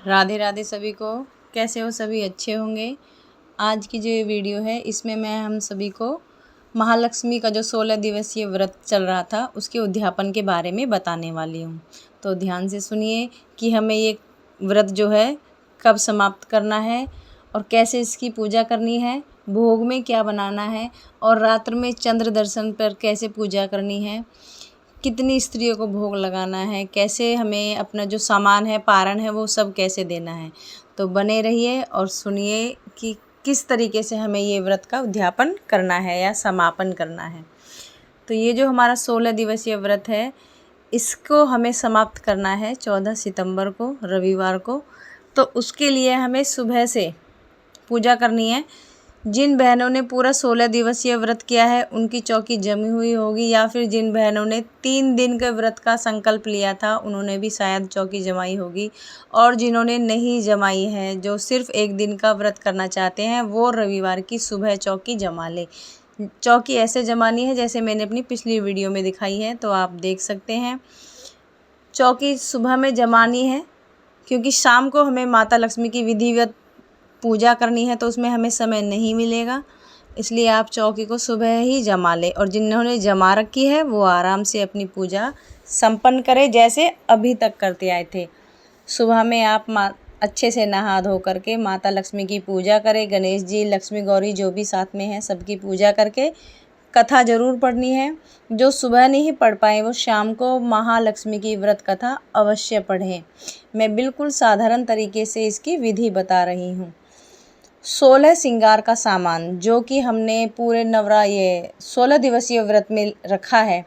राधे राधे सभी को। कैसे हो सभी? अच्छे होंगे। आज की जो ये वीडियो है इसमें मैं हम सभी को महालक्ष्मी का जो 16 दिवसीय व्रत चल रहा था उसके उद्यापन के बारे में बताने वाली हूँ। तो ध्यान से सुनिए कि हमें ये व्रत जो है कब समाप्त करना है और कैसे इसकी पूजा करनी है, भोग में क्या बनाना है और रात्र में चंद्र दर्शन पर कैसे पूजा करनी है, कितनी स्त्रियों को भोग लगाना है, कैसे हमें अपना जो सामान है पारण है वो सब कैसे देना है। तो बने रहिए और सुनिए कि किस तरीके से हमें ये व्रत का उद्यापन करना है या समापन करना है। तो ये जो हमारा 16 दिवसीय व्रत है इसको हमें समाप्त करना है 14 सितंबर को, रविवार को। तो उसके लिए हमें सुबह से पूजा करनी है। जिन बहनों ने पूरा 16 दिवसीय व्रत किया है उनकी चौकी जमी हुई होगी, या फिर जिन बहनों ने 3 दिन के व्रत का संकल्प लिया था उन्होंने भी शायद चौकी जमाई होगी। और जिन्होंने नहीं जमाई है, जो सिर्फ 1 दिन का व्रत करना चाहते हैं, वो रविवार की सुबह चौकी जमा ले। चौकी ऐसे जमानी है जैसे मैंने अपनी पिछली वीडियो में दिखाई है, तो आप देख सकते हैं। चौकी सुबह में जमानी है क्योंकि शाम को हमें माता लक्ष्मी की विधिवत पूजा करनी है, तो उसमें हमें समय नहीं मिलेगा। इसलिए आप चौकी को सुबह ही जमा लें और जिन्होंने जमा रखी है वो आराम से अपनी पूजा संपन्न करें जैसे अभी तक करते आए थे। सुबह में आप अच्छे से नहा धो करके माता लक्ष्मी की पूजा करें। गणेश जी, लक्ष्मी गौरी जो भी साथ में हैं सबकी पूजा करके कथा ज़रूर पढ़नी है। जो सुबह नहीं पढ़ पाए वो शाम को महालक्ष्मी की व्रत कथा अवश्य पढ़ें। मैं बिल्कुल साधारण तरीके से इसकी विधि बता रही हूँ। 16 श्रृंगार का सामान जो कि हमने पूरे 16 दिवसीय व्रत में रखा है,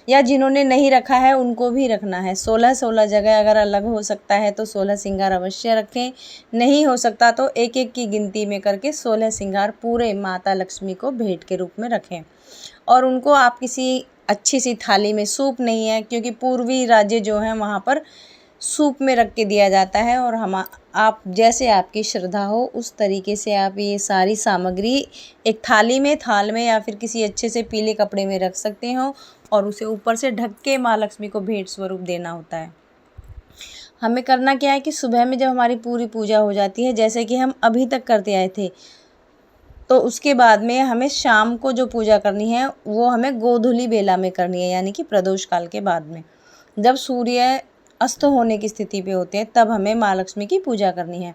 या जिन्होंने नहीं रखा है उनको भी रखना है। 16 जगह अगर अलग हो सकता है तो 16 श्रृंगार अवश्य रखें। नहीं हो सकता तो एक एक की गिनती में करके 16 श्रृंगार पूरे माता लक्ष्मी को भेंट के रूप में रखें। और उनको आप किसी अच्छी सी थाली में, सूप नहीं है क्योंकि पूर्वी राज्य जो हैं वहाँ पर सूप में रख के दिया जाता है, और आप जैसे आपकी श्रद्धा हो उस तरीके से आप ये सारी सामग्री एक थाल में या फिर किसी अच्छे से पीले कपड़े में रख सकते हो और उसे ऊपर से ढक के माँ लक्ष्मी को भेंट स्वरूप देना होता है। हमें करना क्या है कि सुबह में जब हमारी पूरी पूजा हो जाती है जैसे कि हम अभी तक करते आए थे, तो उसके बाद में हमें शाम को जो पूजा करनी है वो हमें गोधूली बेला में करनी है, यानी कि प्रदोष काल के बाद में जब सूर्य अस्त होने की स्थिति पे होते हैं तब हमें माँ लक्ष्मी की पूजा करनी है।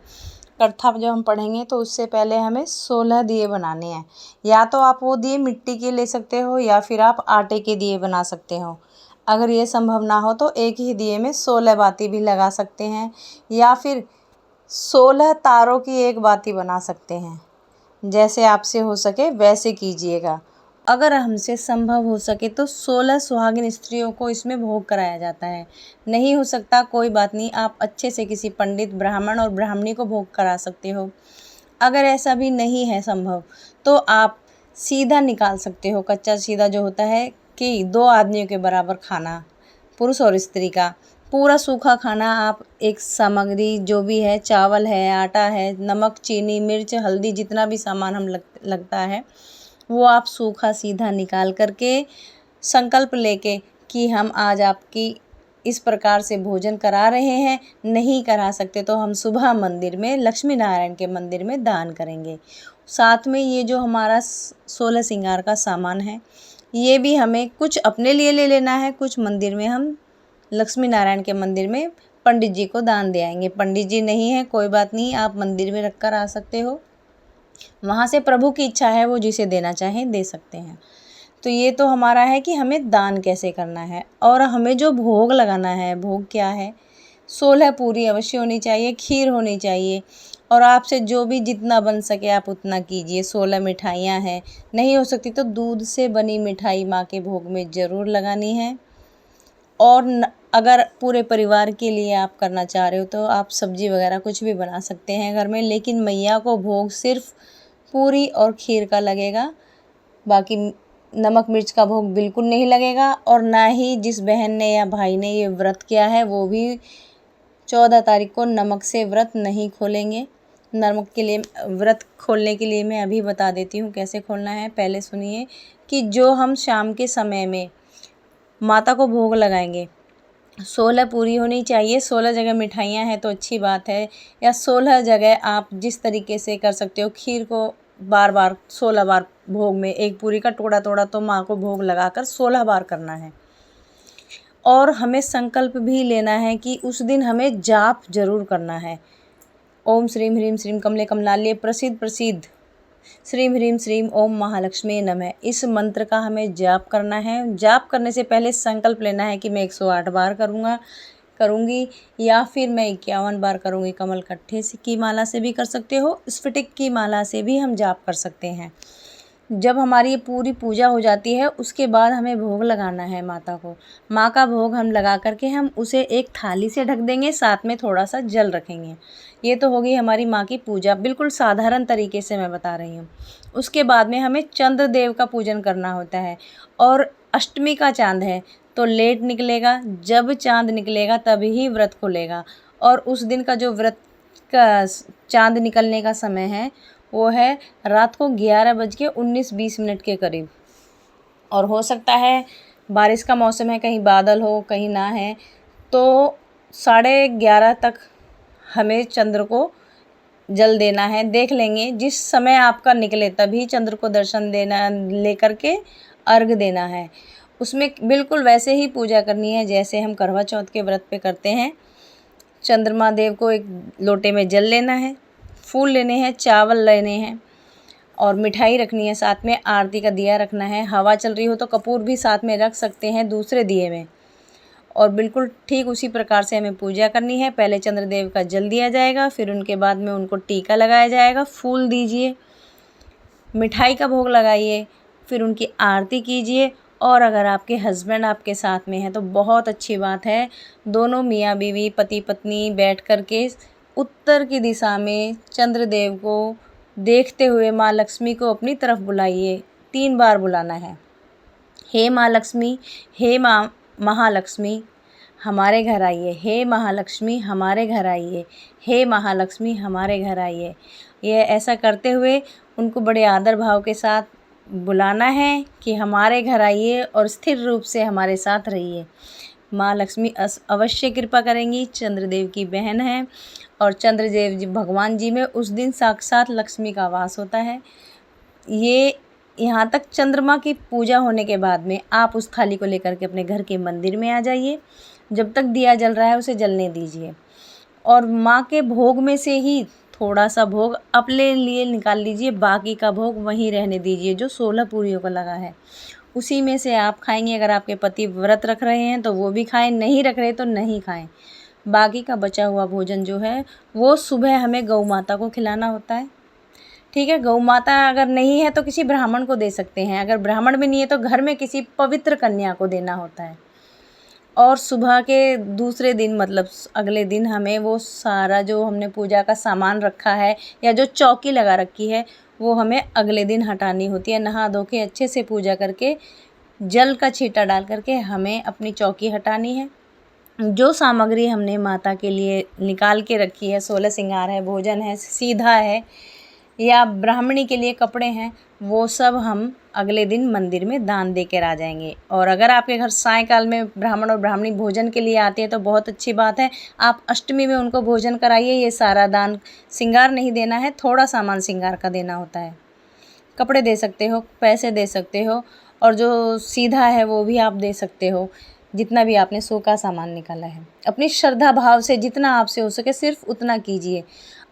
कथा जब हम पढ़ेंगे तो उससे पहले हमें 16 दिए बनाने हैं। या तो आप वो दिए मिट्टी के ले सकते हो या फिर आप आटे के दिए बना सकते हो। अगर ये संभव ना हो तो एक ही दिए में 16 बाती भी लगा सकते हैं, या फिर 16 तारों की एक बाती बना सकते हैं। जैसे आपसे हो सके वैसे कीजिएगा। अगर हमसे संभव हो सके तो 16 सुहागिन स्त्रियों को इसमें भोग कराया जाता है। नहीं हो सकता कोई बात नहीं, आप अच्छे से किसी पंडित, ब्राह्मण और ब्राह्मणी को भोग करा सकते हो। अगर ऐसा भी नहीं है संभव तो आप सीधा निकाल सकते हो, कच्चा सीधा जो होता है कि 2 आदमियों के बराबर खाना, पुरुष और स्त्री का पूरा सूखा खाना। आप एक सामग्री जो भी है, चावल है, आटा है, नमक, चीनी, मिर्च, हल्दी, जितना भी सामान हम लगता है वो आप सूखा सीधा निकाल करके संकल्प लेके कि हम आज आपकी इस प्रकार से भोजन करा रहे हैं। नहीं करा सकते तो हम सुबह मंदिर में, लक्ष्मी नारायण के मंदिर में दान करेंगे। साथ में ये जो हमारा 16 श्रृंगार का सामान है ये भी हमें कुछ अपने लिए ले लेना है, कुछ मंदिर में हम लक्ष्मी नारायण के मंदिर में पंडित जी को दान दे आएंगे। पंडित जी नहीं है कोई बात नहीं, आप मंदिर में रख कर आ सकते हो। वहाँ से प्रभु की इच्छा है, वो जिसे देना चाहें दे सकते हैं। तो ये तो हमारा है कि हमें दान कैसे करना है। और हमें जो भोग लगाना है, भोग क्या है, 16 पूरी अवश्य होनी चाहिए, खीर होनी चाहिए, और आपसे जो भी जितना बन सके आप उतना कीजिए। 16 मिठाइयाँ हैं, नहीं हो सकती तो दूध से बनी मिठाई माँ के भोग में ज़रूर लगानी है। और अगर पूरे परिवार के लिए आप करना चाह रहे हो तो आप सब्जी वगैरह कुछ भी बना सकते हैं घर में, लेकिन मैया को भोग सिर्फ पूरी और खीर का लगेगा। बाकी नमक मिर्च का भोग बिल्कुल नहीं लगेगा। और ना ही जिस बहन ने या भाई ने ये व्रत किया है वो भी 14 तारीख को नमक से व्रत नहीं खोलेंगे। नमक के लिए व्रत खोलने के लिए मैं अभी बता देती हूँ कैसे खोलना है। पहले सुनिए कि जो हम शाम के समय में माता को भोग लगाएंगे 16 पूरी होनी चाहिए। 16 जगह मिठाइयाँ हैं तो अच्छी बात है, या 16 जगह आप जिस तरीके से कर सकते हो। खीर को बार बार 16 बार भोग में, एक पूरी का टुकड़ा तोड़ा तो माँ को भोग लगाकर 16 बार करना है। और हमें संकल्प भी लेना है कि उस दिन हमें जाप जरूर करना है। ओम श्रीम ह्रीम श्रीम कमले कमलाल्ये प्रसिद्ध प्रसिद्ध श्रीम ह्रीम श्रीम ओम महालक्ष्मी नमः, इस मंत्र का हमें जाप करना है। जाप करने से पहले संकल्प लेना है कि मैं 108 बार करूँगी, या फिर मैं 51 बार करूँगी। कमल कट्ठे की माला से भी कर सकते हो, स्फटिक की माला से भी हम जाप कर सकते हैं। जब हमारी ये पूरी पूजा हो जाती है उसके बाद हमें भोग लगाना है माता को। माँ का भोग हम लगा करके हम उसे एक थाली से ढक देंगे, साथ में थोड़ा सा जल रखेंगे। ये तो होगी हमारी माँ की पूजा, बिल्कुल साधारण तरीके से मैं बता रही हूँ। उसके बाद में हमें चंद्रदेव का पूजन करना होता है, और अष्टमी का चांद है तो लेट निकलेगा। जब चांद निकलेगा तभी ही व्रत खुलेगा, और उस दिन का जो व्रत का चांद निकलने का समय है वो है रात को 11:19-20 के करीब। और हो सकता है बारिश का मौसम है, कहीं बादल हो कहीं ना है, तो 11:30 तक हमें चंद्र को जल देना है। देख लेंगे जिस समय आपका निकले तभी चंद्र को दर्शन देना, लेकर के अर्घ देना है। उसमें बिल्कुल वैसे ही पूजा करनी है जैसे हम करवा चौथ के व्रत पे करते हैं। चंद्रमा देव को एक लोटे में जल लेना है, फूल लेने हैं, चावल लेने हैं, और मिठाई रखनी है। साथ में आरती का दिया रखना है। हवा चल रही हो तो कपूर भी साथ में रख सकते हैं दूसरे दिए में। और बिल्कुल ठीक उसी प्रकार से हमें पूजा करनी है। पहले चंद्रदेव का जल दिया जाएगा, फिर उनके बाद में उनको टीका लगाया जाएगा। फूल दीजिए, मिठाई का भोग लगाइए, फिर उनकी आरती कीजिए। और अगर आपके हस्बैंड आपके साथ में हैं तो बहुत अच्छी बात है। दोनों मियाँ बीवी पति पत्नी बैठ कर के उत्तर की दिशा में चंद्रदेव को देखते हुए माँ लक्ष्मी को अपनी तरफ बुलाइए। 3 बार बुलाना है। हे माँ लक्ष्मी, हे माँ महालक्ष्मी हमारे घर आइए। हे महालक्ष्मी हमारे घर आइए। हे महालक्ष्मी हमारे घर आइए। ये ऐसा करते हुए उनको बड़े आदर भाव के साथ बुलाना है कि हमारे घर आइए और स्थिर रूप से हमारे साथ रहिए। माँ लक्ष्मी अवश्य कृपा करेंगी। चंद्रदेव की बहन है, और चंद्रदेव जी भगवान जी में उस दिन साक्षात लक्ष्मी का वास होता है। ये यहाँ तक चंद्रमा की पूजा होने के बाद में आप उस थाली को लेकर के अपने घर के मंदिर में आ जाइए। जब तक दिया जल रहा है उसे जलने दीजिए, और माँ के भोग में से ही थोड़ा सा भोग अपने लिए निकाल लीजिए। बाकी का भोग वहीं रहने दीजिए जो 16 पूरियों का लगा है, उसी में से आप खाएंगे। अगर आपके पति व्रत रख रहे हैं तो वो भी खाएं, नहीं रख रहे तो नहीं खाएं। बाकी का बचा हुआ भोजन जो है वो सुबह हमें गौ माता को खिलाना होता है। ठीक है, गौ माता अगर नहीं है तो किसी ब्राह्मण को दे सकते हैं। अगर ब्राह्मण भी नहीं है तो घर में किसी पवित्र कन्या को देना होता है। और सुबह के दूसरे दिन मतलब अगले दिन हमें वो सारा जो हमने पूजा का सामान रखा है या जो चौकी लगा रखी है वो हमें अगले दिन हटानी होती है। नहा धो के अच्छे से पूजा करके जल का छींटा डाल करके हमें अपनी चौकी हटानी है। जो सामग्री हमने माता के लिए निकाल के रखी है, 16 श्रृंगार है, भोजन है, सीधा है, या ब्राह्मणी के लिए कपड़े हैं, वो सब हम अगले दिन मंदिर में दान दे कर आ जाएंगे। और अगर आपके घर सायंकाल में ब्राह्मण और ब्राह्मणी भोजन के लिए आते हैं तो बहुत अच्छी बात है। आप अष्टमी में उनको भोजन कराइए। ये सारा दान श्रृंगार नहीं देना है, थोड़ा सामान श्रृंगार का देना होता है। कपड़े दे सकते हो, पैसे दे सकते हो, और जो सीधा है वो भी आप दे सकते हो। जितना भी आपने सो का सामान निकाला है अपनी श्रद्धा भाव से जितना आपसे हो सके सिर्फ उतना कीजिए।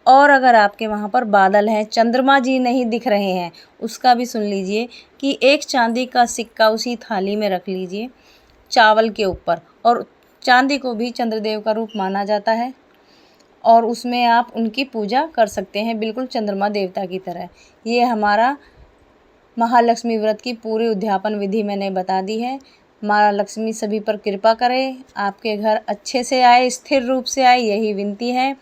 और अगर आपके वहाँ पर बादल हैं, चंद्रमा जी नहीं दिख रहे हैं, उसका भी सुन लीजिए कि एक चांदी का सिक्का उसी थाली में रख लीजिए चावल के ऊपर। और चांदी को भी चंद्रदेव का रूप माना जाता है, और उसमें आप उनकी पूजा कर सकते हैं बिल्कुल चंद्रमा देवता की तरह। ये हमारा महालक्ष्मी व्रत की पूरी उद्यापन विधि मैंने बता दी है। माँ लक्ष्मी सभी पर कृपा करे, आपके घर अच्छे से आए, स्थिर रूप से आए, यही विनती है।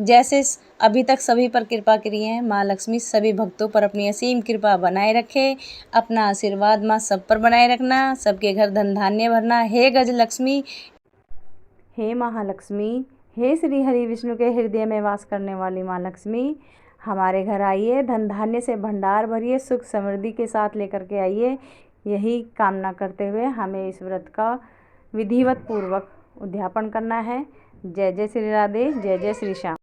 जैसे अभी तक सभी पर कृपा करी है, माँ लक्ष्मी सभी भक्तों पर अपनी असीम कृपा बनाए रखे। अपना आशीर्वाद माँ सब पर बनाए रखना, सबके घर धन धान्य भरना। हे गज लक्ष्मी, हे महालक्ष्मी, हे श्री हरि विष्णु के हृदय में वास करने वाली माँ लक्ष्मी, हमारे घर आइए, धन धान्य से भंडार भरिए, सुख समृद्धि के साथ लेकर के आइए। यही कामना करते हुए हमें इस व्रत का विधिवत पूर्वक उद्यापन करना है। जय जय श्री राधे, जय जय श्री श्याम।